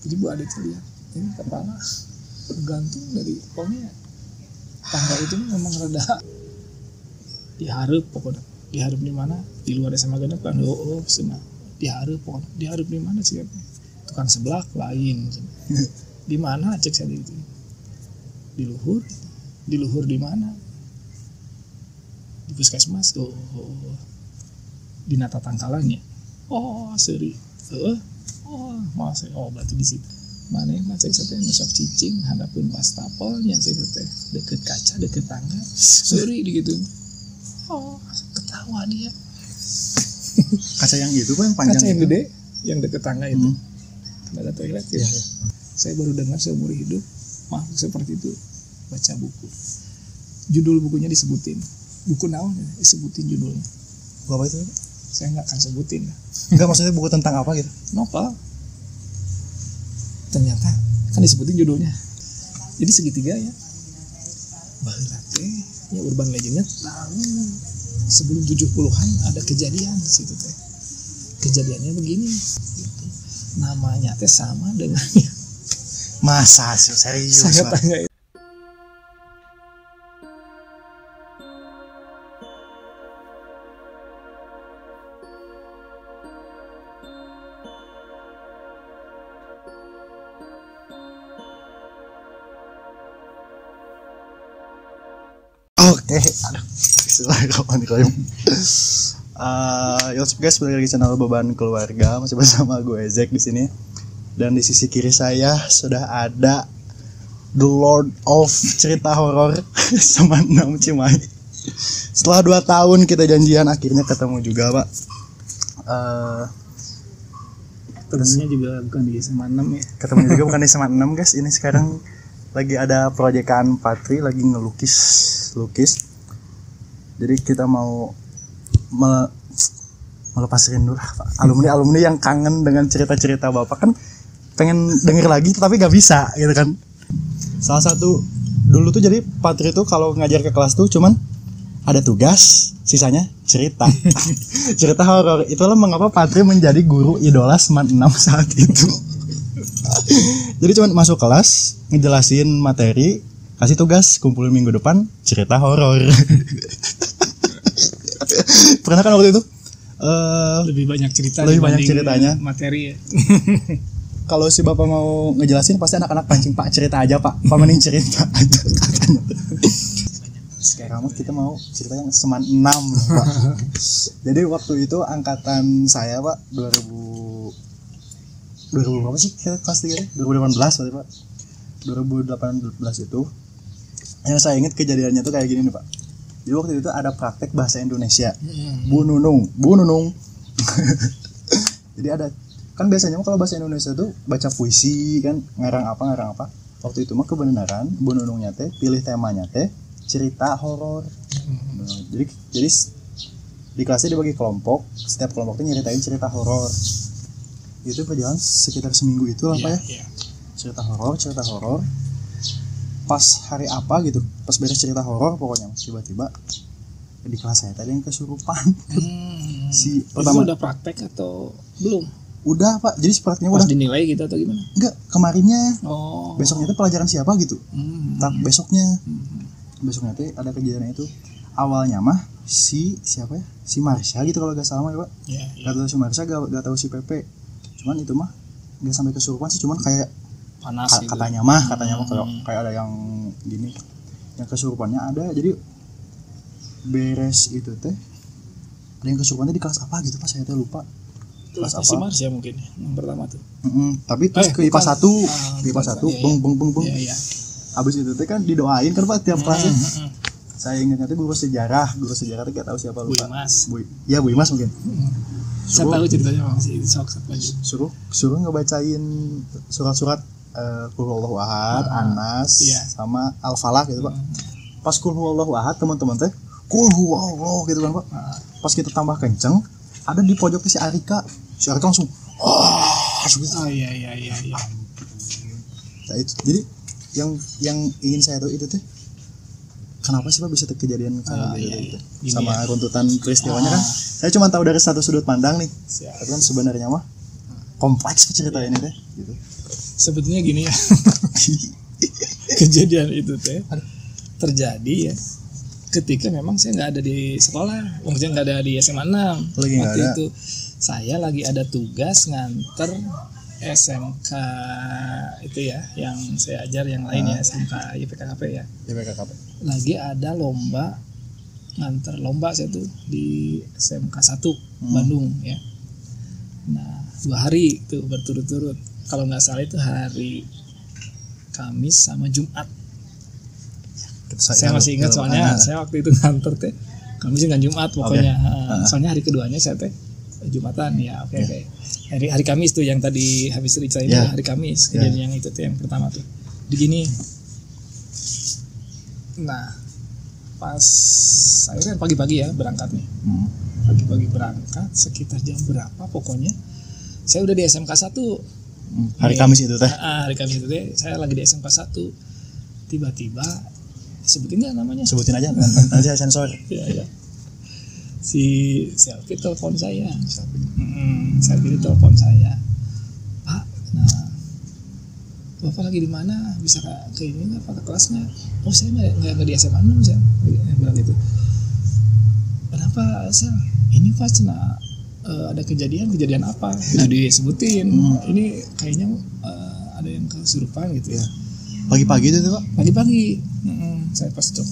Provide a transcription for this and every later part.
Jadi Bu Ade tuh lihat ini kepala gantung dari pokoknya tangga itu memang rada diharap pokoknya. Diharap di mana? Di luar SMA genep kan. Sana. Diharap pokoknya. Diharap di mana sih? Tukang sebelah lain. Di mana cek saya itu? Di luhur. Di luhur di mana? Di puskesmas. Di Nata Tangkalannya. Seri. Masih. Berarti di situ. Mana mah cek saya nusok cicing hadapun wastafelnya cek saya deket kaca deket tangga. Seri gitu. Ketawa dia. Kaca yang itu kan yang panjang. Kaca yang gede, yang deket tangga itu. Ada toilet ya. Saya baru dengar seumur hidup makhluk seperti itu baca buku. Judul bukunya disebutin. Buku naon ya? Disebutin judulnya. Buku apa itu? Saya nggak akan sebutin. Enggak, maksudnya buku tentang apa gitu? Novel. Ternyata kan disebutin judulnya. Jadi segitiga ya. Baheula teh ya urban legendnya tahun sebelum 70-an ada kejadian di situ teh. Kejadiannya begini gitu. Namanya teh sama dengan Masa sih serius? saya tanya. Oke, aduh, kapan nih yo guys, balik lagi channel Beban Keluarga, masih bersama gue Ezek di sini. Dan di sisi kiri saya sudah ada The Lord of cerita horor Semanam Cimahi. Setelah 2 tahun kita janjian, akhirnya ketemu juga, Pak. Temennya juga bukan di Semanam ya. Ketemu juga bukan di Semanam, guys. Ini sekarang lagi ada proyekan Patri, lagi ngelukis. Jadi kita mau melepas rindu lah, Pak. Alumni yang kangen dengan cerita-cerita Bapak, kan pengen denger lagi tapi gak bisa gitu kan. Salah satu dulu tuh, jadi Patri tuh kalau ngajar ke kelas tuh cuman ada tugas, sisanya cerita. Cerita horor. Itulah mengapa Patri menjadi guru idola Seman 6 saat itu. Jadi cuman masuk kelas, ngejelasin materi, kasih tugas, kumpulin minggu depan cerita horor. Pernah kan waktu itu? Lebih banyak ceritanya materi ya. Kalau si Bapak mau ngejelasin pasti anak-anak pancing, Pak cerita aja Pak, Pak mending cerita aja katanya. Sekarang kita mau cerita yang Seman 6 Pak. Jadi waktu itu angkatan saya Pak 2000 berapa sih kita kelas 3 2018 berarti Pak. 2018 itu yang saya ingat kejadiannya tuh kayak gini nih Pak. Jadi waktu itu ada praktek bahasa Indonesia. Bu Nunung. Jadi ada, kan biasanya kalau bahasa Indonesia tuh baca puisi kan, ngarang apa. Waktu itu mah kebenaran Bu Nunungnya teh pilih temanya teh cerita horor. Jadi di kelasnya dibagi kelompok, setiap kelompok tuh nyeritain cerita horor. Itu berjalan sekitar seminggu itu lah Pak ya. Cerita horor. Pas hari apa gitu, pas beres cerita horor pokoknya tiba-tiba di kelas saya tadi yang kesurupan. Si pertama udah praktek atau belum? Udah Pak, jadi prakteknya pas udah dinilai gitu atau gimana? Enggak, kemarinnya. Besoknya itu pelajaran siapa gitu. Besoknya tuh ada kejadian itu. Awalnya mah siapa ya? Si Marsha gitu kalau gak salah ya Pak. Gak tahu si Marsha, gak tahu si Pepe. Cuman itu mah gak sampai kesurupan sih, cuman kayak panas katanya mah kayak ada yang gini, yang kesurupannya ada. Jadi beres itu teh ada yang kesurupannya di kelas apa gitu Pak, saya teh lupa kelas apa. Si Mars ya mungkin yang pertama tuh. Tapi terus ke IPA 1 beng. Iya. Abis itu teh kan didoain kan Pak tiap kelasnya. Saya ingatnya tuh guru sejarah tuh gak tahu siapa, lupa. Bu Imas mungkin. Saya tahu ceritanya masih sok lagi. Suruh ngebacain surat-surat Qul huwallahu ahad, Anas, sama Al-Falaq gitu Pak. Pas Qul huwallahu ahad teman-teman teh Qul huwallahu gitu kan Pak. Pas kita tambah kenceng, ada di pojok si Arika langsung iya. Nah itu jadi yang ingin saya tahu itu teh kenapa sih Pak bisa kejadian kayak gitu. Sama runtutan peristiwanya kan saya cuma tahu dari satu sudut pandang nih. Tapi kan sebenarnya mah kompleks cerita ini teh gitu. Sebetulnya gini ya. Kejadian itu teh terjadi ya ketika memang saya nggak ada di sekolah, maksudnya nggak ada di SMA 6 Lagi nggak waktu ada. itu. Saya lagi ada tugas nganter SMK itu ya, yang saya ajar yang lainnya SMK IPKKP ya. IPKKP. Lagi ada lomba, nganter lomba saya tuh di SMK 1 Bandung ya. Nah 2 hari tuh berturut-turut, kalau nggak salah itu hari Kamis sama Jumat. Saya masih ingat soalnya saya waktu itu nganter teh Kamis dengan Jumat pokoknya. Soalnya hari keduanya saya teh Jumatan ya. Oke. Hari Kamis tuh yang tadi habis cerita ini hari Kamis kejadian yang itu tuh yang pertama tuh. Begini. Nah, pas saya kan pagi-pagi ya berangkatnya. Pagi-pagi berangkat sekitar jam berapa pokoknya. Saya udah di SMK 1. Hari Kamis itu teh. Hari Kamis itu teh saya lagi di SMK 1. Tiba-tiba sebutin nggak namanya? Sebutin aja nanti saya sensor. Ya. Si Selfie telepon saya. Selfie telepon saya. Pak, nah Bapak lagi di mana? Bisa ke ini nggak? Pak, ke kelas nggak? Oh saya nggak di SMA 6 saya bilang gitu. Kenapa Sel? Ini Pak cina ada kejadian apa? Nah disebutin. Ini kayaknya ada yang kesurupan gitu ya. Pagi-pagi itu tuh Pak? Pagi-pagi. Saya pas cek.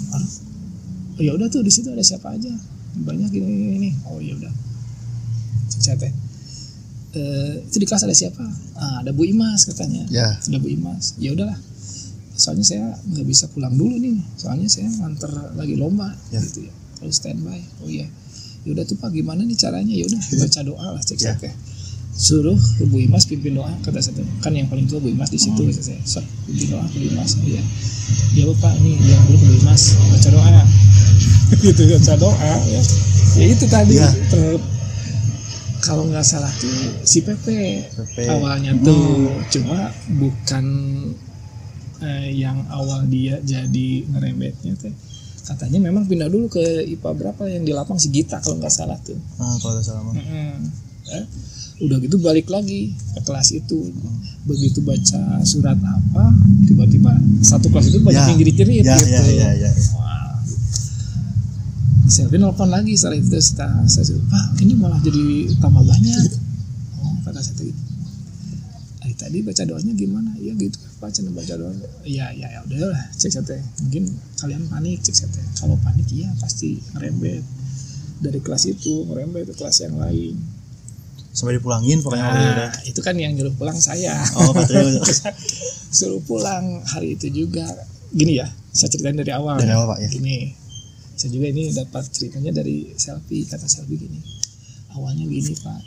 Oh ya udah tuh di situ ada siapa aja? Banyak ini. Oh ya udah. Saya teh. Itu di kelas ada siapa? Ada Bu Imas katanya. Ya. Ada Bu Imas. Ya udahlah. Soalnya saya nggak bisa pulang dulu nih. Soalnya saya nganter lagi lomba gitu ya. Harus standby. Oh iya. Ya udah tuh Pak gimana nih caranya? Ya udah baca doa lah cek saya teh. Suruh Bu Imas pimpin doa kata saya. Kan yang paling tua Bu Imas di situ kata saya. So, pimpin doa Bu Imas. Oh iya. Ya Bapak ini bilang dulu ke Bu Imas baca doa. Gitu baca doa ya. Ya itu tadi kalau nggak salah tuh si Pepe. Awalnya tuh cuma bukan yang awal dia jadi ngerembetnya teh. Katanya memang pindah dulu ke IPA berapa yang di lapang si Gita kalau nggak salah tuh. Kalau nggak salah. Udah gitu balik lagi ke kelas itu. Begitu baca surat apa, tiba-tiba satu kelas itu banyak yang jerit-jerit gitu. Ya. Wah. Saya nelfon lagi setelah itu saya Pak ini malah jadi tambah banyak. Oh kata saya gitu. Tadi baca doanya gimana? Ya gitu Pak cina baca doa. Ya udahlah cek saya teh. Mungkin kalian panik cek saya teh. Kalau panik iya pasti ngerembet dari kelas itu ngerembet ke kelas yang lain. Sampai dipulangin pokoknya. Itu kan yang nyuruh pulang saya. Oh, Patriot. Suruh pulang hari itu juga. Gini ya, saya ceritain dari awal. Dari awal Pak ya. Gini, saya juga ini dapat ceritanya dari Selfie. Kata Selfie gini, awalnya gini Pak,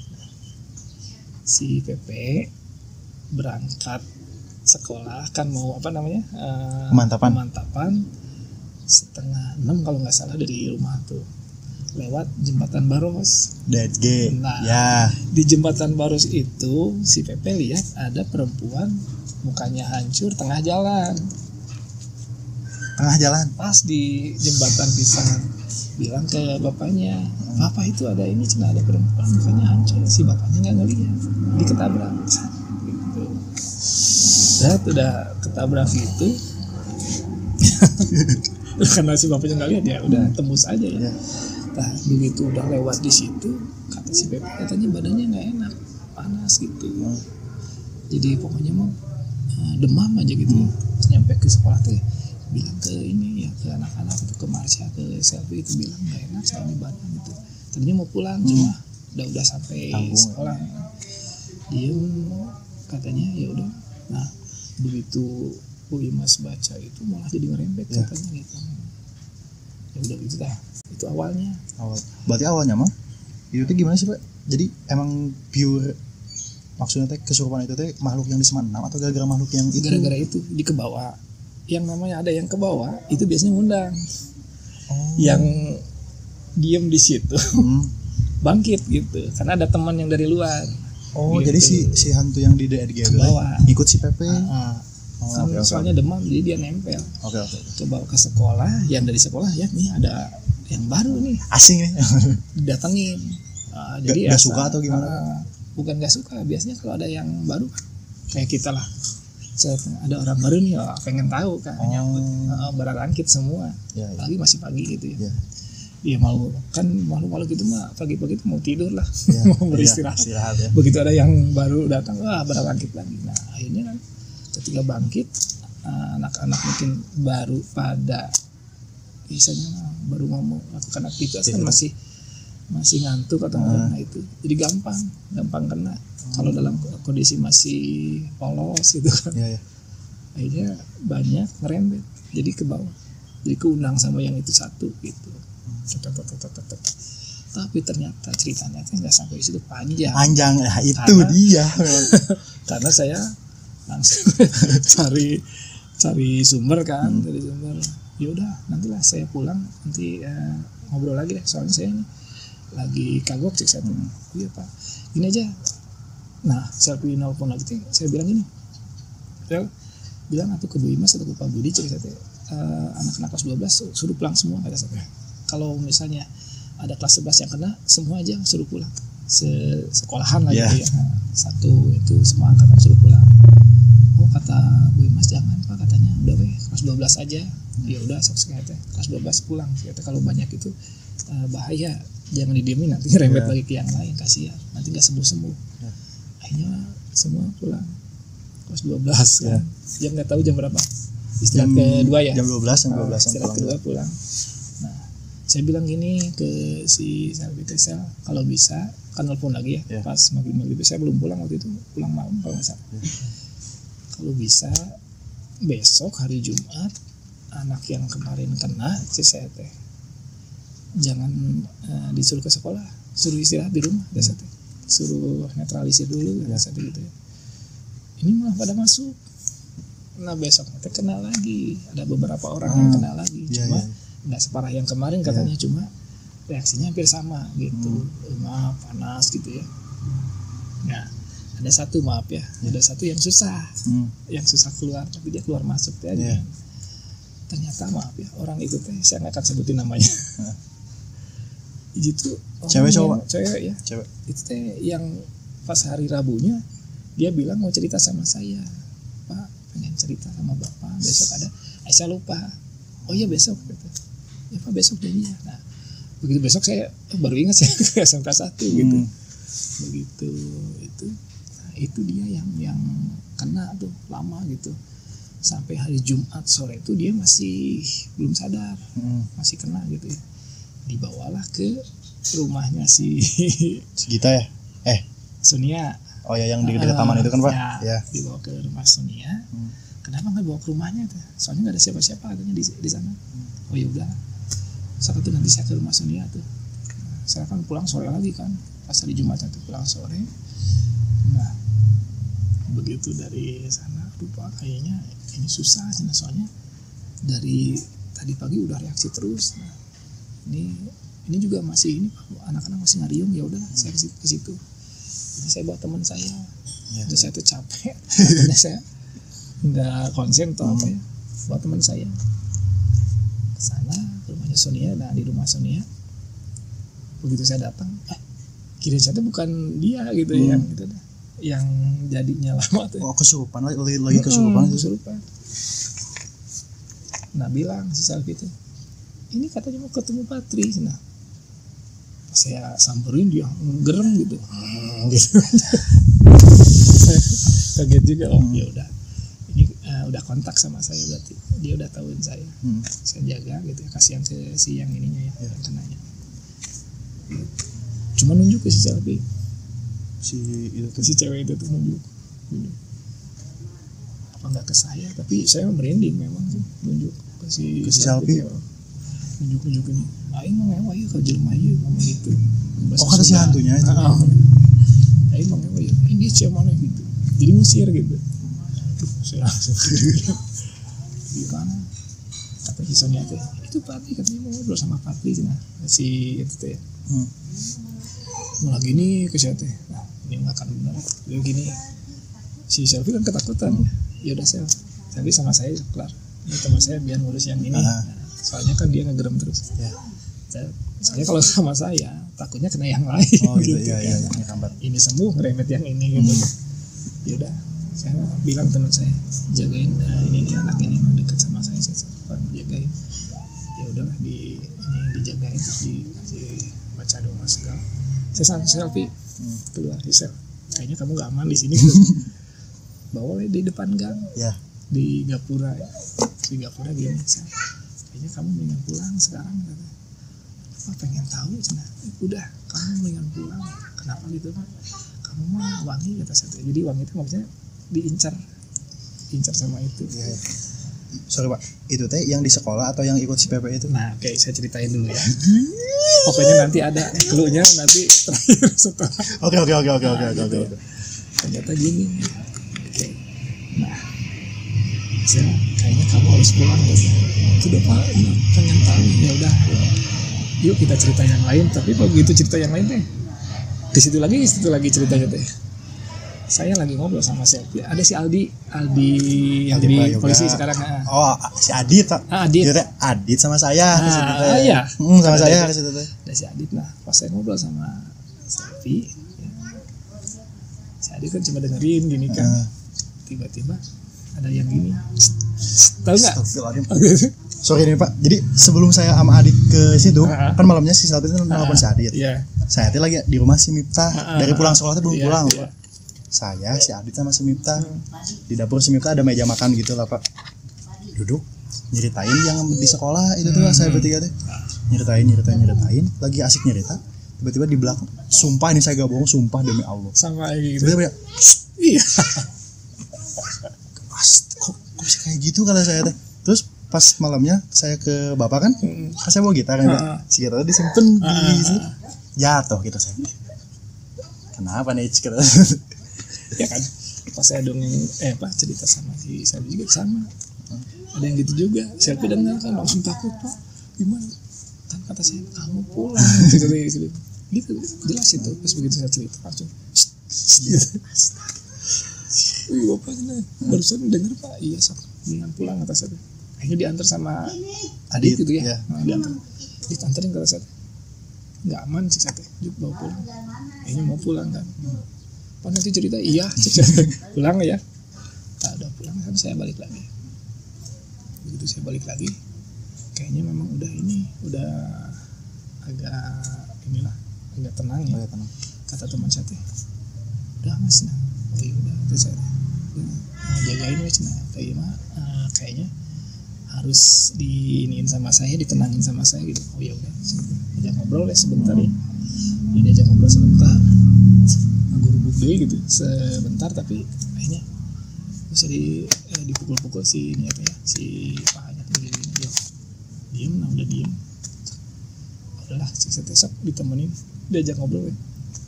si Pepe berangkat sekolah kan mau apa namanya pemantapan 5:30 kalau nggak salah dari rumah tuh lewat jembatan Baros. Nah, di jembatan Baros itu si Pepe lihat ada perempuan mukanya hancur tengah jalan pas di jembatan pisan. Bilang ke bapaknya, Bapak itu ada ini cina ada perempuan mukanya hancur. Si bapaknya nggak ngelihat, diketabrak gitu. Udah ketabrak itu. Karena si bapaknya nggak lihat ya udah tembus aja ya. Nah begitu udah lewat di situ kata si Pepe katanya badannya nggak enak panas gitu. Jadi pokoknya mau demam aja gitu. Terus nyampe ke sekolah tuh bilang ke ini ya ke anak-anak itu ke Marsha ke Selfie itu bilang nggak enak saya di badan gitu. Tadinya mau pulang cuma udah sampai sekolah diem katanya ya udah. Nah begitu Bu Imas baca itu malah jadi ngerembet katanya gitu. Ya udah gitu dah. Itu awalnya. Berarti awalnya mah itu tuh gimana sih Pak? Jadi emang pure maksudnya teh kesurupan itu teh makhluk yang di Semanam atau gara-gara makhluk yang itu? Gara-gara itu di kebawa. Yang namanya ada yang kebawa itu biasanya ngundang. Yang diem di situ bangkit gitu. Karena ada teman yang dari luar. Gitu. Jadi si hantu yang di DRG itu ikut si Pepe. Soalnya demam jadi dia nempel. Oke. Kebawa ke sekolah, yang dari sekolah ya nih ada yang baru nih. Asing nih. Didatengin. Jadi gak suka atau gimana? Bukan gak suka, biasanya kalau ada yang baru kayak kita lah. ada orang baru nih, pengen tahu kan, nyambut berangkit semua, Ya, ya. lagi masih pagi gitu ya. Ya. Iya malu gitu mah pagi-pagi itu mau tidur lah, Ya, mau beristirahat. istirahat ya. Begitu ada yang baru datang, wah berangkit lagi. Nah akhirnya kan ketika bangkit, anak-anak mungkin baru pada misalnya baru mau melakukan aktivitas kan masih ngantuk atau nah itu jadi gampang kena. Kalau dalam kondisi masih polos gitu kan, Ya, ya. akhirnya banyak ngerembet jadi ke bawah, jadi keundang sama yang itu satu gitu. Tapi ternyata ceritanya nggak sampai di situ, panjang Ya, itu dia. karena saya langsung cari sumber kan, dari sumber. Ya udah nantilah saya pulang nanti ngobrol lagi deh, soalnya saya ini lagi kagok cek saya tuh. Iya Pak, gini aja. Nah selfie nelfon lagi tuh, saya bilang gini, saya bilang atau ke Bu Imas atau ke Pak Budi cek saya tuh, anak-anak kelas 12 suruh pulang semua kata saya. Kalau misalnya ada kelas 11 yang kena, semua aja suruh pulang. Sekolahan lah gitu ya. Satu itu semua angkatan suruh pulang. Oh kata Bu Imas jangan Pak, katanya udah kelas 12 aja. Ya udah sok kata kelas 12 pulang. Kata kalau banyak itu bahaya, jangan didiemin nanti ngerembet lagi ke yang lain, kasihan. Nanti nggak sembuh. Akhirnya semua pulang kelas 12 kan. Jam nggak tahu jam berapa. Istirahat kedua ya. Jam 12 istirahat kedua pulang. Nah, saya bilang gini ke si Selvi Tesel, kalau bisa kan telepon lagi ya. Pas maghrib saya belum pulang waktu itu, pulang malam kalau nggak salah. Kalau bisa besok hari Jumat anak yang kemarin kena saya teh jangan disuruh ke sekolah, suruh istirahat di rumah saya teh. Suruh netralisir dulu saya gitu ya. Ini malah pada masuk. Nah besok nanti kena lagi, ada beberapa orang yang kena lagi, cuma nggak separah yang kemarin katanya, cuma reaksinya hampir sama gitu, maaf panas gitu ya. Nah ada satu ada satu yang susah, keluar, tapi dia keluar masuk aja. Ternyata orang itu teh saya nggak akan sebutin namanya. Itu cewek ya. Cewek. Itu teh yang pas hari Rabunya dia bilang mau cerita sama saya, Pak pengen cerita sama Bapak besok ada. Saya lupa. Oh iya besok gitu. Ya Pak besok dia. Nah begitu besok saya baru ingat saya ke SMK 1 gitu. Begitu itu. Nah, itu dia yang kena tuh lama gitu. Sampai hari Jumat sore itu dia masih belum sadar, masih kena gitu ya. Dibawalah ke rumahnya si Gita ya? Sonia. Oh ya yang di dekat taman itu kan Pak? Ya. Dibawa ke rumah Sonia. Kenapa nggak bawa ke rumahnya tuh? Soalnya nggak ada siapa-siapa katanya di sana. Oh ya udah. Saat itu nanti saya ke rumah Sonia tuh. Saya kan pulang sore lagi kan. Pas hari Jumat itu pulang sore. Nah begitu dari sana, lupa kayaknya ini susah soalnya dari tadi pagi udah reaksi terus. Nah, ini juga masih anak-anak masih ngariung, ya udah saya ke situ. Jadi saya bawa teman saya. Terus saya tuh capek. Karena saya nggak konsen atau apa ya. Bawa teman saya ke sana ke rumahnya Sonia. Nah di rumah Sonia begitu saya datang, kira saya tuh bukan dia gitu yang jadinya lama tuh. Oh kesurupan lagi kesurupan. Nah bilang si Selvi itu, ini katanya mau ketemu Patri. Nah saya samperin dia gerem gitu. Kaget juga. Oh ya udah, ini udah kontak sama saya berarti dia udah tahuin saya. Saya jaga gitu ya, kasihan ke si yang ininya ya, yang kenanya. Cuma nunjuk ke si Selvi. Si cewek itu tuh nunjuk apa nggak ke saya, tapi saya merinding memang sih, nunjuk ke si Selvi. Nunjuk ini aing mah ngewa ieu ka jelema ieu ngomong gitu. Oh kata si hantunya itu. Aing mah ngewa ieu ini siapa mana gitu, jadi ngusir gitu. Saya langsung di mana kata si Sonia itu Patri, katanya mau ngobrol sama Patri nah si itu teh malah gini ke saya teh. Nah ini nggak akan benar. Jadi gini si Selvi kan ketakutan. Ya udah Selvi sama saya kelar. Ini teman saya biar ngurus yang ini. Nah, soalnya kan dia ngegerem terus. Soalnya kalau sama saya takutnya kena yang lain. Oh gitu ya. Ini sembuh ngeremet yang ini gitu. Ya udah saya bilang teman saya jagain ini anak ini dekat sama saya jagain, ya udahlah ini dijagain terus dikasih baca doa segala. Saya sampai selfie keluar sel, kayaknya kamu nggak aman di sini. Bawa di depan gang Ya. di Gapura ya. Di Gapura gini, kayaknya kamu mendingan pulang sekarang kata. Apa pengen tahu cina? Udah kamu mendingan pulang. Kenapa gitu Pak? Kamu mah wangi kata saya. Jadi wangi itu maksudnya diincar sama itu. Ya. Sorry Pak, itu teh yang di sekolah atau yang ikut si PP itu? Nah, oke, saya ceritain dulu ya. Pokoknya nanti ada clue-nya nanti terakhir setelah. Oke. Ternyata gini. Oke. Nah, saya kayaknya kamu harus pulang deh. Sudah Pak, ini pengen tahu. Ya udah. Yuk kita cerita yang lain. Tapi begitu cerita yang lain teh, di situ lagi ceritanya teh. Saya lagi ngobrol sama Selfie. Ada si Aldi yang Aldi jadi Prayoga. Polisi sekarang. Oh, si Adit. Adit. Itu teh Adit sama saya di situ teh. Iya. Sama saya di situ teh. Ada si Adit. Nah, pas saya ngobrol sama Selfie, ya, si Adit kan cuma dengerin gini kan. Tiba-tiba ada yang gini. Tahu nggak? Sorry nih Pak. Jadi sebelum saya sama Adit ke situ, kan malamnya si Selfie itu nelfon si Adit. Iya. Saya teh lagi di rumah si Miftah. Dari pulang sekolah teh belum Iya, pulang, iya. Pak. Saya, si Adit sama si Miftah. Di dapur si Miftah ada meja makan gitu lah Pak. Duduk nyeritain yang di sekolah itu tuh saya bertiga teh. Nyeritain. Lagi asik nyerita. Tiba-tiba di belakang, sumpah ini saya gak bohong, sumpah demi Allah. Sama gitu. Tiba-tiba, Iya. kok bisa kayak gitu kata saya teh. Terus pas malamnya saya ke bapak kan, saya bawa gitar kan, Pak. Si gitarnya disimpan di situ. Jatuh gitu saya. Kenapa nih kita? Ya kan. Pas saya dongeng cerita sama si saya juga sama. Ada yang gitu juga. Selfie dengar kan langsung takut Pak. Gimana? Kan kata saya kamu pulang. Gitu jelas itu. Pas begitu saya cerita langsung. Wih bapaknya barusan dengar Pak. Iya sok. Dengan pulang kata saya. Akhirnya diantar sama Adit gitu ya. Nah, diantarin kata saya. Nggak aman sih saya. Juk bawa pulang. Akhirnya mau pulang kan. Pas nanti cerita iya pulang ya. Tak udah pulang kan saya balik lagi. Begitu saya balik lagi, kayaknya memang udah agak tenang ya. Kata teman saya teh, udah mas nah, oh iya udah itu saya jagain mas nah, kayaknya harus diiniin sama saya, ditenangin sama saya gitu. Oh ya udah, ajak ngobrol ya sebentar ya. Dia diajak ngobrol sebentar, guru gede gitu sebentar, tapi akhirnya bisa dipukul-pukul si ini si pahanya gini dia diem. Nah udah diem, udahlah saya tesap ditemenin, diajak ngobrol ya.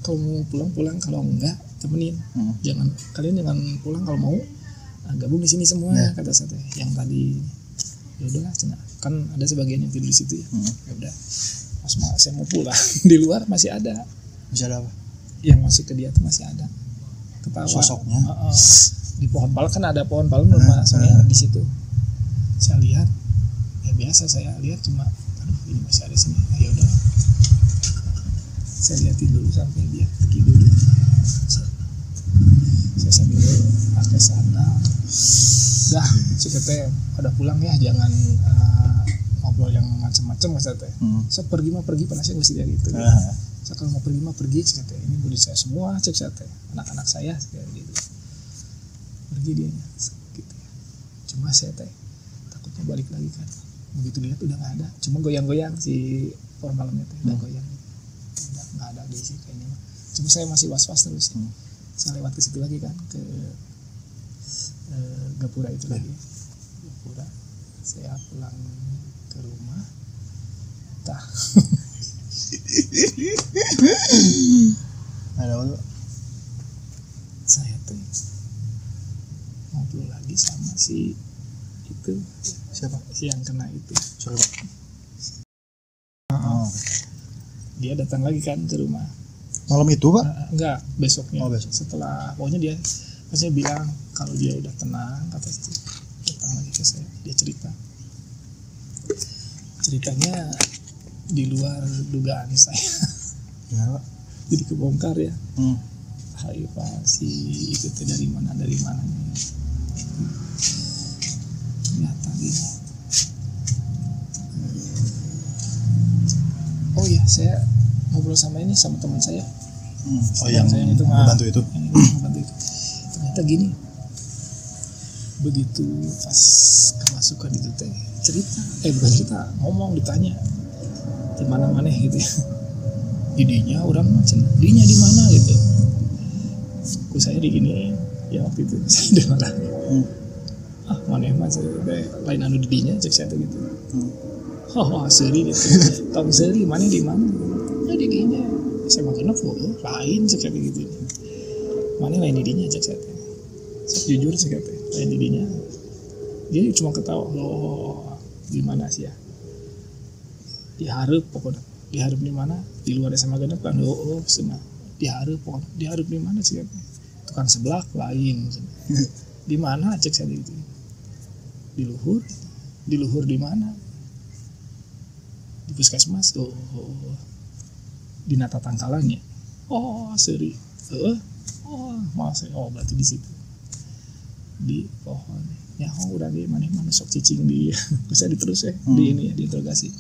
Kalau mau pulang kalau enggak temenin. Kalian jangan pulang, kalau mau gabung di sini semua ya. Kata saya yang tadi. Ya udahlah kan ada sebagian yang tidur di situ ya. Ya udah pas saya mau pulang di luar masih ada apa yang masuk ke dia tuh, masih ada ketawa sosoknya. Di pohon palem kan ada pohon palem rumah soalnya di situ. Saya lihat ya biasa saya lihat cuma aduh ini masih ada sini. Ya udah saya liatin dulu sampai dia pergi dulu. Saya sambil pakai sandal. Dah, suka teh pada pulang ya, jangan ngobrol yang macam-macam mas teh. Saya pergi panas saya mesti lihat gitu. Saya kalau mau pergi cek teh ini budi saya semua cek teh anak-anak saya kayak gitu. Pergi dia gitu ya. Cuma saya teh takutnya balik lagi kan. Begitu lihat udah nggak ada, cuma goyang-goyang si pohon malamnya teh udah goyang. Udah nggak ada di sini kayaknya. Cuma saya masih was-was terus. Saya lewat ke situ lagi kan ke Gapura itu lagi. Gapura. Saya pulang ke rumah. Ada apa? Saya tuh ngobrol lagi sama si itu. Siapa? Si yang kena itu. Sorry Pak. Dia datang lagi kan ke rumah. Malam itu Pak? Enggak, besoknya. Oh, besok. Setelah pokoknya dia pasti bilang kalau dia udah tenang, kata itu datang lagi ke saya. Dia ceritanya di luar dugaan saya. Gimana Pak? Jadi kebongkar ya. si itu teh dari mana ternyata gini. Oh iya, saya ngobrol sama teman saya. Yang saya itu membantu itu. Membantu itu. Ternyata gini. Begitu pas kemasukan itu teh bukan cerita, ngomong, ditanya di mana gitu ya. Didinya orang macam didinya di mana gitu. Aku saya di gini ya waktu itu saya di mana. Mana mah lain anu didinya cek saya gitu. Seri gitu. Tong seri mana di mana? Ya didinya. Saya makan lain cek saya gitu. Mana lain didinya cek saya. Jujur cek saya. Lain didinya. Dia cuma ketawa. Gimana sih ya? Diharap pokoknya. Diharap di mana? Di luar SMA genep kan. Senang. Diharap pokoknya. Diharap di mana sih? Tukang seblak lain. Di mana cek saya gitu. Di luhur di mana? Di puskesmas. Di Nata Tangkalannya. Seri. Berarti di situ. Di pohon. Ya udah di mana sok cicing di saya diterus di ini ya diinterogasi.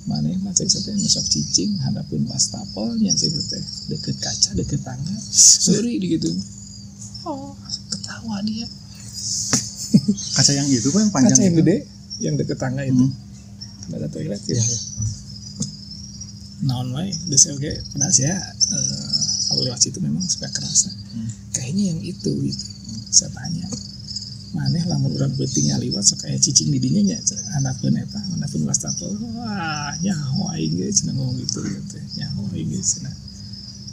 Mana cek saya sok cicing hadapun wastafelnya cek saya deket kaca deket tangga. Seri gitu. Ketawa dia. Kaca yang itu kan panjang. Kaca yang gede yang deket tangga itu. Ada toilet ya. Naon wae geus oge padahal saya kalau lewat situ memang suka kerasa. Kayaknya yang itu gitu. Saya tanya. Maneh lamun urang beuting ngaliwat sok aya cicing di dinya nya handapkeun eta handapkeun wastafel. Nyaho aing ge cenah ngomong gitu teh. Nyaho aing ge cenah.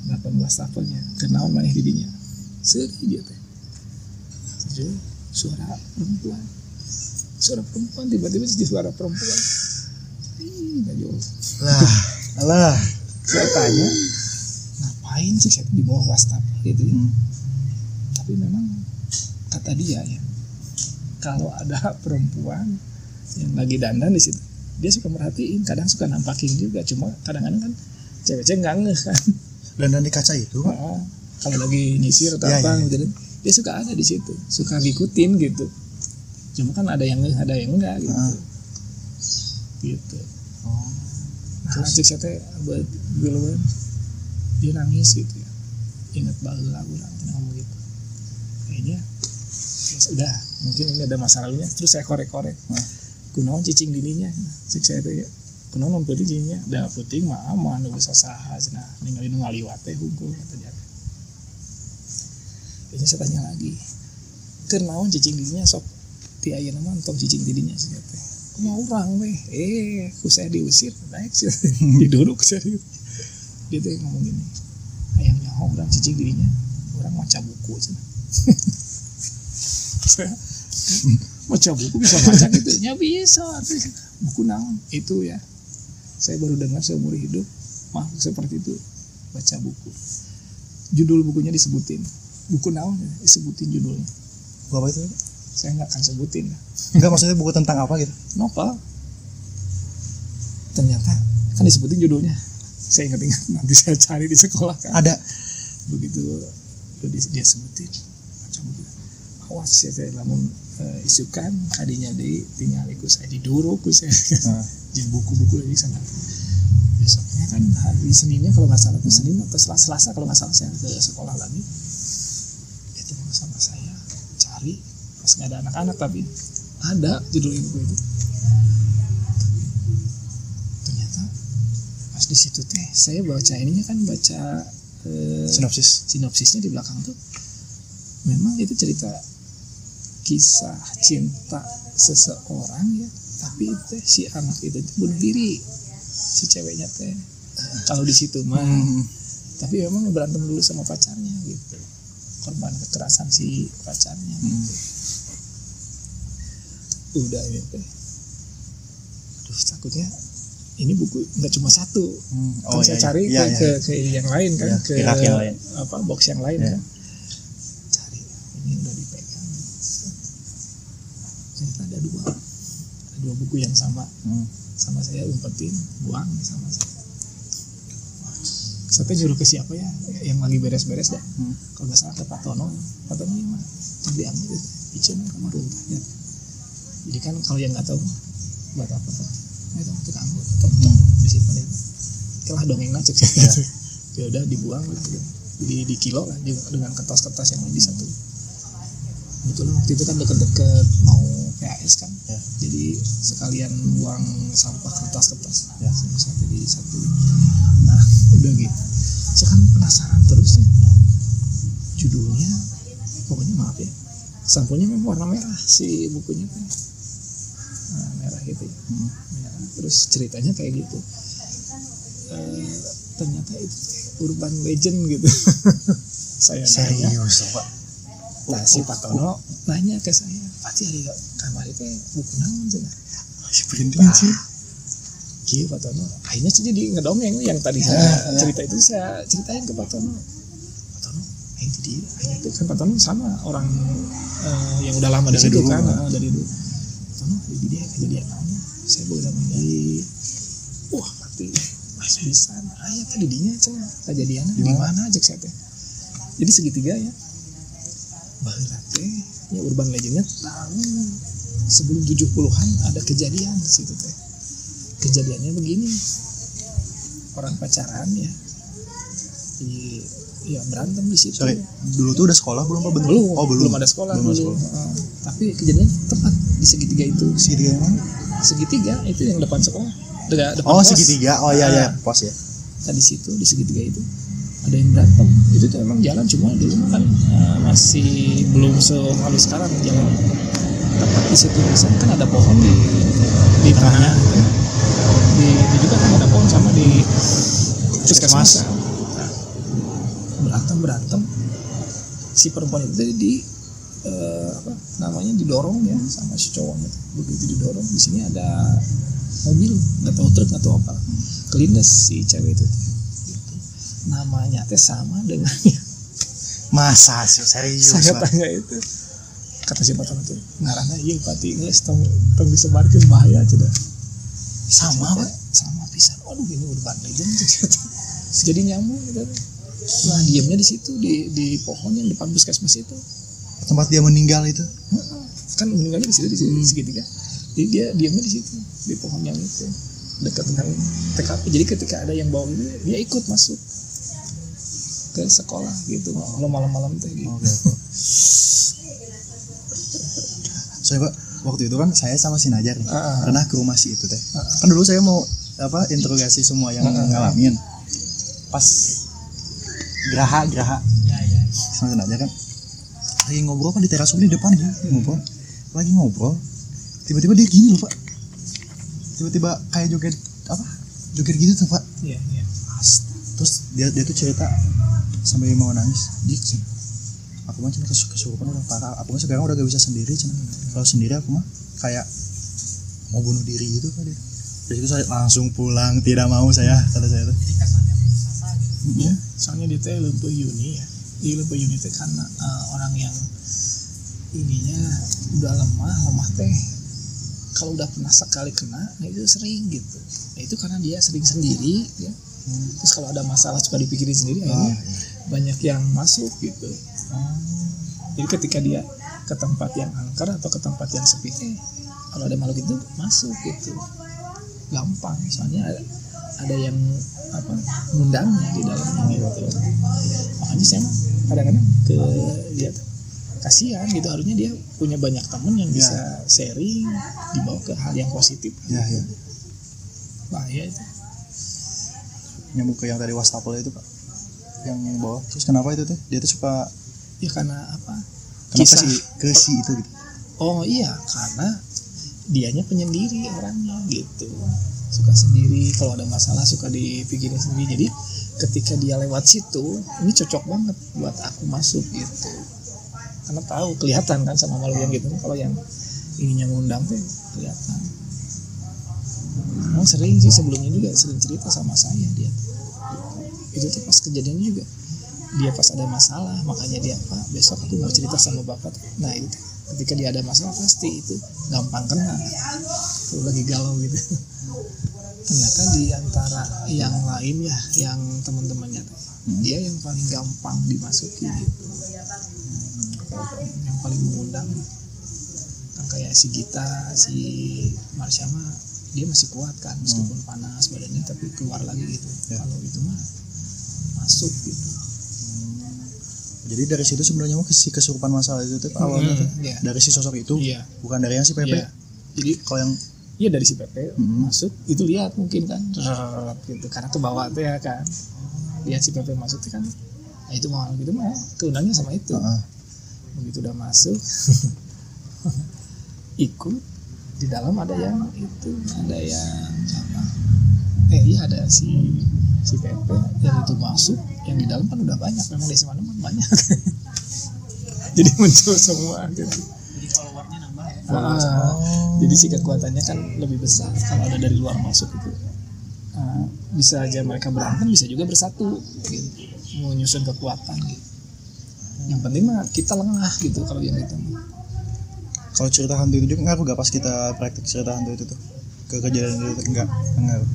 Handapkeun wastafelnya. Kenaon maneh di dinya. Seuri dia teh. Suara perempuan tiba-tiba jadi suara perempuan. Ngajol. Alah. Saya tanya, ngapain sih saya di bawah wastafel gitu ya. Tapi memang kata dia ya, kalau ada perempuan yang lagi dandan di situ, dia suka merhatiin, kadang suka nampakin juga, cuma kadang-kadang kan cewek-cewek nggak ngeh kan. Dandan di kaca itu? Kalau lagi nyisir atau apa gitu, dia suka ada di situ, suka ngikutin gitu. Cuma kan ada yang ngeh, ada yang enggak gitu. Gitu. Terus cek saya teh beluan, dia nangis gitu ya. Ingat baheula urang ngomong gitu. Kayaknya ya sudah, mungkin ini ada masalahnya. Terus saya korek-korek. Kunaon cicing dininya. Cek saya teh ya. Kunaon peuting cicingnya. Da peuting mah aman nu bisa saha cenah. Ningali nu ngaliwat teh hungkul kata dia. Ini saya tanya lagi. Keur naon cicing dininya sok ti ayeuna mah entong cicing dininya cenah teh. Kumaha urang weh. Ku saya diusir naik sih. Diduduk saya. Dia teh ngomong gini. Hayang nyaho urang cicing dininya. Urang maca buku cenah. Saya baca buku bisa baca gitu ya bisa buku naon itu ya saya baru dengar seumur hidup makhluk seperti itu baca buku judul bukunya disebutin buku naon disebutin judulnya buku apa itu saya nggak akan sebutin enggak maksudnya buku tentang apa gitu novel ternyata kan disebutin judulnya saya ingat nanti saya cari di sekolah kan ada begitu dia sebutin baca buku awas ya saya lamun isukan tadinya tinggal ikut saya diduruk saya di buku-buku lagi sana besoknya kan hari Seninnya kalau nggak salah Senin atau Selasa kalau nggak salah saya ke sekolah lagi itu sama saya cari pas nggak ada anak-anak tapi ada judul buku itu ternyata pas di situ teh saya baca ininya kan baca sinopsisnya di belakang tuh memang itu cerita kisah cinta seseorang ya tapi itu si anak itu bunuh diri si ceweknya teh kalau di situ mah tapi memang berantem dulu sama pacarnya gitu korban kekerasan si pacarnya gitu. Udah ini teh takutnya ini buku nggak cuma satu kan saya cari ke yang lain kan ke yang lain. Apa box yang lain kan cari ini udah dipegang ternyata ada dua buku yang sama sama saya umpetin buang sama saya Sampai nyuruh ke siapa ya yang lagi beres-beres dah. Kalau nggak salah ke Pak Tono yang mana? Terus diambil itu, icen kamar runtahnya. Jadi kan kalau yang nggak tahu buat apa tuh? Itu kita ambil, disimpan ya. Kalah dongeng nacek gitu. Ya udah dibuang lah, gitu. Di kilo lah dengan kertas-kertas yang di satu. Betul waktu itu kan deket-deket mau PAS kan, ya. Jadi sekalian buang sampah kertas-kertas, ya. Jadi satu. Nah udah gitu, saya kan penasaran terus ya. Judulnya, pokoknya maaf ya, sampulnya memang warna merah si bukunya kan, nah, merah gitu ya. Merah. Terus ceritanya kayak gitu. Ternyata itu urban legend gitu. Saya serius Pak. Nah si Pak Tono nanya ke saya, pasti ada kamar itu buku naon cenah. Si berhenti sih. Iya Pak Tono. Akhirnya sih jadi ngedongeng yang tadi saya cerita itu saya ceritain ke Pak Tono. Pak Tono, itu dia. Akhirnya itu kan Pak Tono sama orang yang udah lama dari dulu kan, dari dulu. Pak Tono, jadi dia kejadian naon. Saya boleh namanya. Wah pasti masih bisa. Ayah tadi dinya cenah. Kejadiannya di mana aja saya teh. Jadi segitiga ya. Baheula teh ya urban legendnya tahun sebelum 70-an ada kejadian di situ teh. Kejadiannya begini, orang pacaran ya, ya berantem di situ. Sorry, dulu tuh udah sekolah belum Pak? Belum ada sekolah dulu. Tapi kejadian tepat di segitiga itu. Segitiga yang mana? Segitiga itu yang depan sekolah. Depan pos. Segitiga. Oh iya pos ya. Nah di situ di segitiga itu ada yang berantem. Itu tuh emang jalan cuma dulu kan masih belum sehalus sekarang jalan. Tepat di situ misalnya kan ada pohon di tengahnya. Di juga kan ada pohon sama di puskesmas. Berantem si perempuan itu di didorong ya sama si cowoknya. Begitu didorong di sini ada mobil, nggak tahu truk atau apa, kelindes si cewek itu. Namanya teh sama dengan masa sih serius saya Pak? Tanya itu kata si Pak Tono tuh ngarana iya pati nggak tong disebarkan bahaya aja dah. Sama Pak, sama pisan. Aduh ini urban legend jadi nyambung gitu. Nah diamnya di situ di pohon yang depan puskesmas itu tempat dia meninggal itu kan meninggalnya di situ di segitiga. Jadi dia diamnya di situ di pohon yang itu dekat dengan TKP. Jadi ketika ada yang bawa ini dia ikut masuk ke sekolah gitu malam-malam teh gitu. Soalnya Pak waktu itu kan saya sama si Najar nih pernah ke rumah si itu teh. Kan dulu saya mau interogasi semua yang ngalamin pas geraha sama si Najar kan lagi ngobrol di teras di depan dia lagi ngobrol tiba-tiba dia gini loh Pak, tiba-tiba kayak joget gitu tuh Pak. Iya. Terus dia tuh cerita sampai mau nangis. Dik, aku mah cuma kesurupan udah parah. Aku mah sekarang udah gak bisa sendiri cina. Kalau sendiri aku mah kayak mau bunuh diri gitu Pak dia. Dari itu saya langsung pulang, tidak mau saya kata saya tuh. Jadi kesannya putus asa gitu. Ya, soalnya dia teh leumpeuh Yuni ya. Di leumpeuh Yuni teh karena orang yang ininya udah lemah teh. Kalau udah pernah sekali kena, nah itu sering gitu. Nah itu karena dia sering sendiri ya. Terus kalau ada masalah suka dipikirin sendiri akhirnya banyak yang masuk gitu. Jadi ketika dia ke tempat yang angker atau ke tempat yang sepi kalau ada makhluk itu masuk gitu gampang, soalnya ada yang ngundangnya di dalamnya gitu. Makanya saya kadang-kadang ke dia kasihan gitu, harusnya dia punya banyak teman yang bisa sharing, dibawa ke hal yang positif. Bahaya itu. Nyambung ke yang tadi wastafel itu Pak, yang bawah. Terus kenapa itu teh? Dia tuh suka ya karena apa? Kenapa sih ke si itu gitu? Oh iya, karena dianya penyendiri orangnya gitu. Suka sendiri, kalau ada masalah suka dipikirin sendiri. Jadi ketika dia lewat situ, ini cocok banget buat aku masuk gitu. Karena tahu kelihatan kan sama makhluk yang gitu. Kalau yang ininya ngundang tuh kelihatan. Sering sih sebelumnya juga sering cerita sama saya dia. Itu tuh pas kejadiannya juga dia pas ada masalah, makanya dia Pak besok aku mau cerita sama bapak. Nah itu ketika dia ada masalah pasti itu gampang kena kalau lagi galau gitu. ternyata di antara yang lain ya, yang teman-temannya dia yang paling gampang dimasuki gitu, yang paling mengundang. Nah, kayak si Gita, si Marsha mah dia masih kuat kan meskipun panas badannya, tapi keluar lagi gitu. Kalau itu mah masuk gitu. Jadi dari situ sebenarnya mah si kesurupan masalah itu tuh awalnya tuh dari si sosok itu, bukan dari yang si Pepe. Jadi kalau yang dari si Pepe masuk itu lihat mungkin kan gitu, karena ke bawah tuh ya kan, lihat si Pepe masuk tuh kan, nah itu mah gitu mah keundangnya sama itu. Begitu udah masuk ikut di dalam ada yang itu, ada yang apa? Ada si Pepe yang itu masuk, yang di dalam kan udah banyak, memang di mana banyak. Jadi muncul semua gitu. Jadi followernya nambah ya. Jadi si kekuatannya kan lebih besar kalau ada dari luar masuk itu. Bisa aja mereka berantem, bisa juga bersatu gitu, menyusun kekuatan gitu. Yang penting mah kita lengah gitu kalau yang itu. Kalau cerita hantu itu juga ngaruh gak pas kita praktik cerita hantu itu tuh ke kejadian itu? Enggak ngaruh.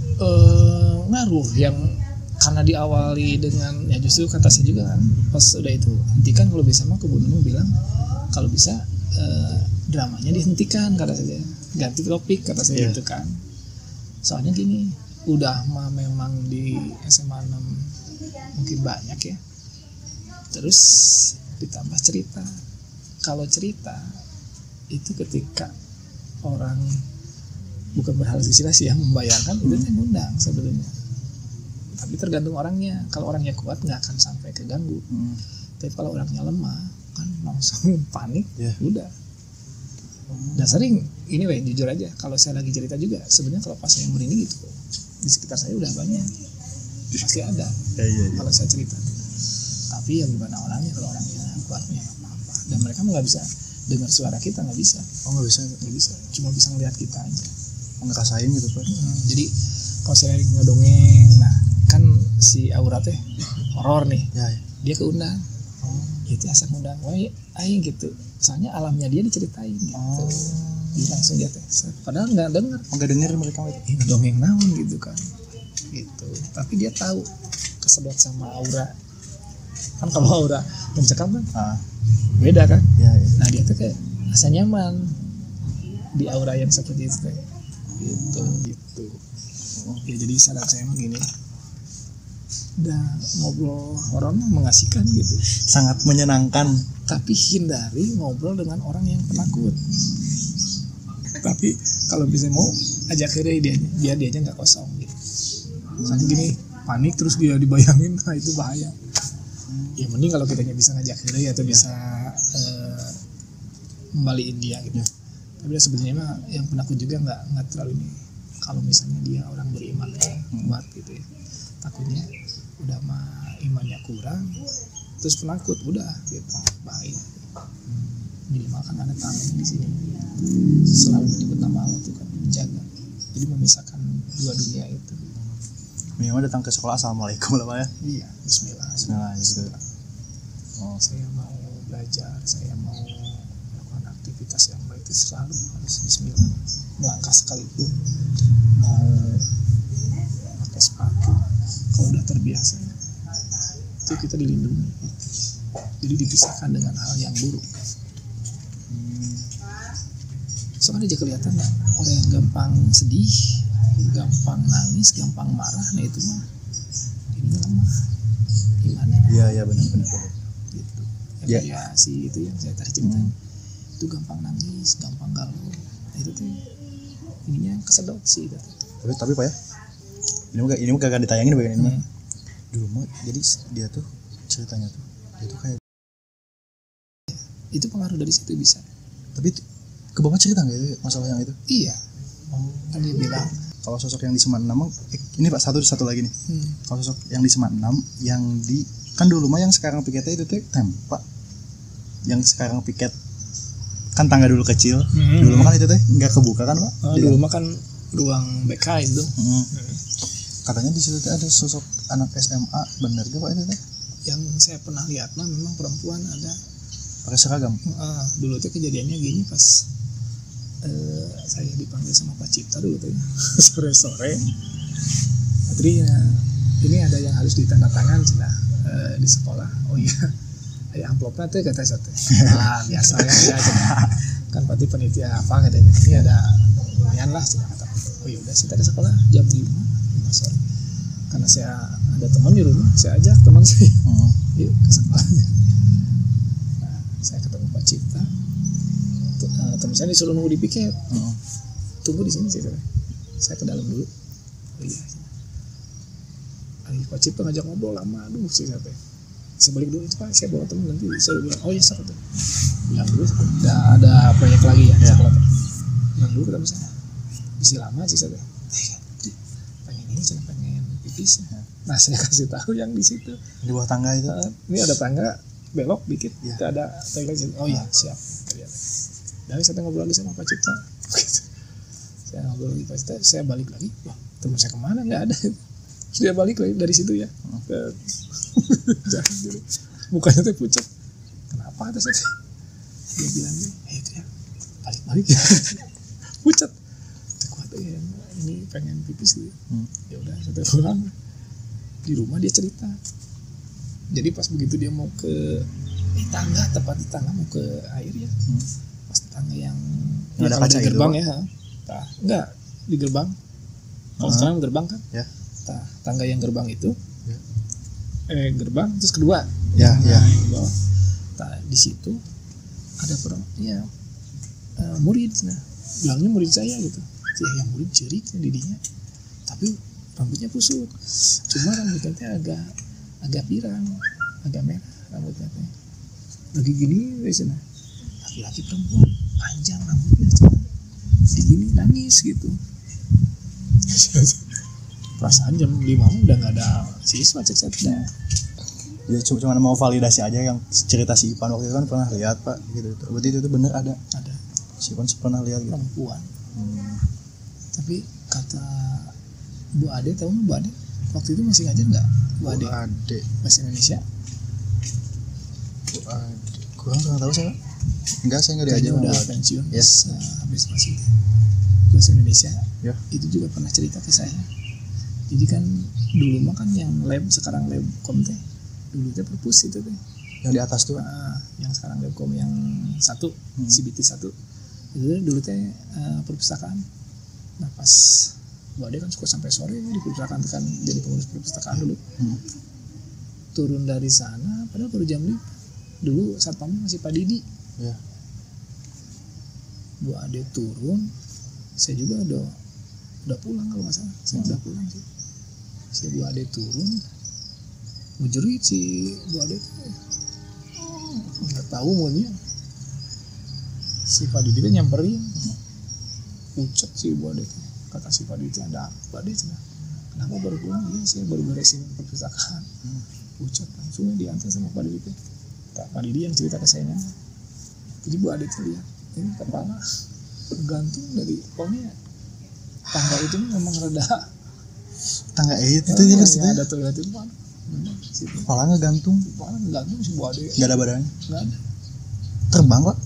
Ngaruh yang karena diawali dengan ya justru kata saya juga kan pas udah itu hentikan, kalau bisa mah Kebunung bilang kalau bisa dramanya dihentikan kata saya, ganti topik kata saya gitu kan. Soalnya gini, udah mah memang di SMA 6 mungkin banyak ya, terus ditambah cerita. Kalau cerita itu ketika orang bukan berhalusinasi ya, membayangkan itu yang ngundang sebetulnya, tapi tergantung orangnya. Kalau orangnya kuat nggak akan sampai keganggu. Tapi kalau orangnya lemah kan langsung panik, udah. Dan sering ini jujur aja, kalau saya lagi cerita juga sebenarnya kalau pas saya merinding gitu di sekitar saya udah banyak, pasti ada kalau saya cerita. Tapi ya gimana orangnya, kalau orangnya kuatnya apa-apa, dan mereka nggak bisa dengar suara kita, nggak bisa. Nggak bisa, cuma bisa ngelihat kita aja, ngerasain gitu Pak. Jadi kalau saya lagi ngedongeng, nah kan si Aura teh horor nih, dia keundang, itu asal ngundang, aing gitu. Soalnya alamnya dia diceritain gitu, dia langsung dia teh, padahal nggak dengar mereka itu. Dongeng naon gitu kan, gitu. Tapi dia tahu kesedot sama Aura. Kan kalau Aura mencekam kan, beda kan. Nah dia tuh kayak asa nyaman di Aura yang seperti itu, gitu. Ya jadi saran saya mah gini, udah ngobrol orang mengasihkan gitu, sangat menyenangkan, tapi hindari ngobrol dengan orang yang penakut. Tapi kalau bisa mau ajak dia biar dia aja nggak kosong gitu. Soalnya gini, panik terus dia dibayangin, nah itu bahaya. Ya mending kalau kitanya bisa ngajak dia atau bisa membaliin dia gitu. Tapi sebenarnya mah yang penakut juga nggak terlalu ini. Kalau misalnya dia orang beriman kuat gitu ya, takutnya udah mah imannya kurang terus penakut, udah gitu bahaya. Minimal kan ada tameng di sini, selalu menyebut nama Allah itu kan menjaga, jadi memisahkan dua dunia itu. Minimal datang ke sekolah assalamualaikum lah Pak ya. Iya, Bismillah gitu. Saya mau belajar, saya mau melakukan aktivitas yang baik itu selalu harus Bismillah. Melangkah sekalipun, mau pakai sepatu, kalau udah terbiasa itu kita dilindungi, jadi dipisahkan dengan hal yang buruk. Soalnya aja kelihatan orang yang gampang sedih, gampang nangis, gampang marah, nah itu mah ini lemah imannya. Iya benar gitu. Ya si itu yang saya tadi ceritain itu gampang nangis, gampang galau, nah itu tuh ininya kesedot sih itu. Tapi Pak ya, ini mah gak ditayangin bagian ini mah. Dulu mah jadi dia tuh ceritanya tuh itu kayak itu pengaruh dari situ bisa. Tapi ke Bapak cerita nggak itu masalah yang itu? Iya. Kan dia bilang kalau sosok yang di Semat 6 ini Pak, satu lagi nih. Kalau sosok yang di Semat 6 yang di kan dulu mah yang sekarang piketnya itu tuh tempat yang sekarang piket kan tangga dulu kecil. Dulu mah kan itu teh nggak kebuka kan Pak? Dulu mah kan ruang BK itu. Katanya di situ ada sosok anak SMA, bener gak Pak itu teh? Yang saya pernah lihat mah memang perempuan ada pakai seragam. Dulu tuh kejadiannya gini, pas saya dipanggil sama Pak Cipta dulu tuh sore-sore Patri, ini ada yang harus ditandatangan cina di sekolah. Oh iya, ada amplopnya tuh kata saya teh. Biasa ya kan Patri panitia apa katanya. Ini ada lumayan lah cina kata. Oh iya udah saya ke sekolah jam 5 sore. Karena saya ada teman di rumah, saya ajak teman saya. Yuk ke sekolahnya. Nah, saya ketemu Pak Cipta. Teman saya disuruh nunggu di piket. Tunggu di sini saya ke dalam dulu. Oh iya. Pak Cipta ngajak ngobrol lama, aduh saya balik dulu itu Pak, saya bawa teman nanti saya bilang oh iya saya bilang dulu udah ada proyek lagi ya. Bilang dulu ketemu saya masih lama sih saya pengen ini cuma pengen pipis. Nah saya kasih tahu yang di situ di bawah tangga itu ini ada tangga belok dikit itu ada toilet. Oh iya siap. Dari saya ngobrol lagi sama Pak Cipta. Saya ngobrol lagi Pak Cipta, saya balik lagi. Wah teman saya kemana nggak ada. Terus dia balik lagi dari situ ya. Jangan dulu. Mukanya tuh pucat. Kenapa ada saya? Dia bilang itu ya balik ya. Pucat. Kuat ya. Ini pengen pipis gitu. Ya udah saya pulang. Di rumah dia cerita. Jadi pas begitu dia mau ke tangga, tepat di tangga mau ke air ya. Pas tangga yang ada kaca di gerbang itu, ya. Nah, enggak di gerbang. Kalau sekarang gerbang kan? Ya. Nah, tangga yang gerbang itu. Gerbang terus kedua. Ya. Yang di bawah. Nah, di situ ada murid. Nah, bilangnya murid saya gitu. Ya, yang murid cerik didinya. Tapi rambutnya kusut. Cuma rambutnya agak pirang, agak merah rambutnya. Lagi gini di sana. Laki-laki perempuan panjang rambutnya. Digini nangis gitu. Perasaan jam 5 udah nggak ada siswa cek ya cuma mau validasi aja yang cerita si Ipan waktu itu kan pernah lihat Pak gitu. Berarti itu bener ada si Ipan pernah lihat gitu. Perempuan. Tapi kata Bu Ade, tahu nggak Bu Ade waktu itu masih ngajar nggak Bu Ade bahasa Indonesia? Bu Ade kurang tahu saya. Saya nggak diajar. Udah pensiun. Yes. Habis masih bahasa Indonesia. Ya. Itu juga pernah cerita ke saya. Jadi kan dulu mah kan yang lab sekarang labkom teh dulu teh perpus itu teh yang di atas tuh yang sekarang labkom yang satu CBT 1 itu dulu teh perpustakaan. Nah pas Bu Ade kan suka sampai sore di perpustakaan kan jadi pengurus perpustakaan dulu. Turun dari sana padahal baru jam 5 dulu satpamnya masih Pak Didi ya. Bu Ade turun saya juga udah pulang kalau nggak salah saya udah pulang sih. Si Bu Ade turun menjerit si Bu Ade nggak tahu maunya si Pak Didi kan nyamperin pucat si Bu Ade kata si Pak Didi ada apa Ade kenapa baru pulang ya saya baru beresin perpustakaan pucat langsung diantar sama Pak Didi Pak Didi yang cerita ke saya jadi Bu Ade tuh lihat ini kepala gantung dari pokoknya tangga itu memang rada tangga itu ada toilet itu kan kepala ngegantung si Bu Ade nggak ada badannya nggak ada terbang kok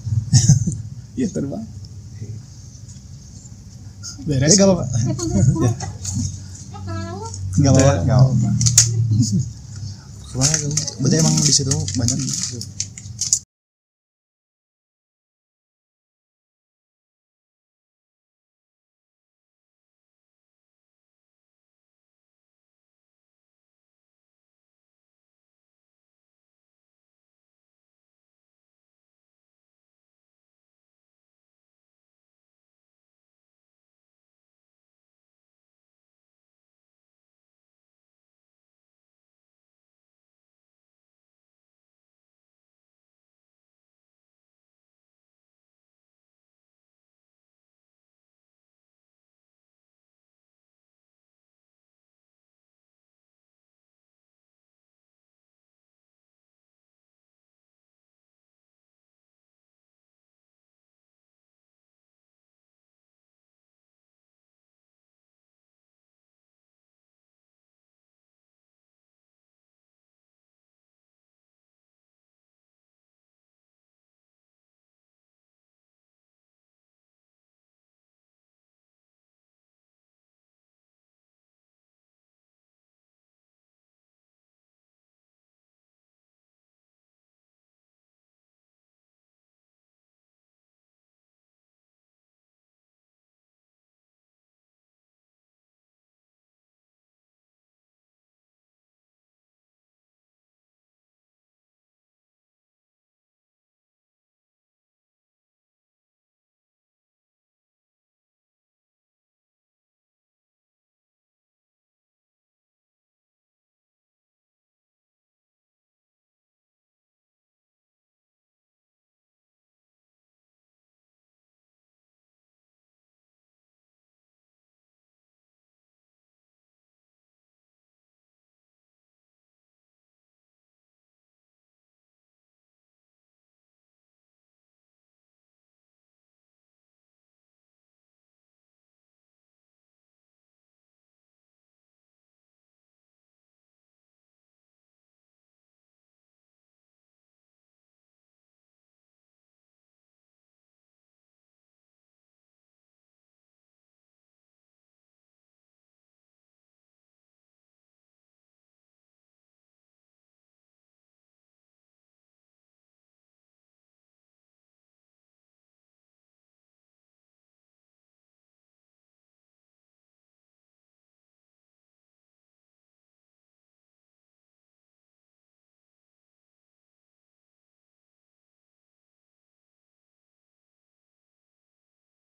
iya terbang beres nggak apa-apa nggak apa-apa berarti emang di situ banyak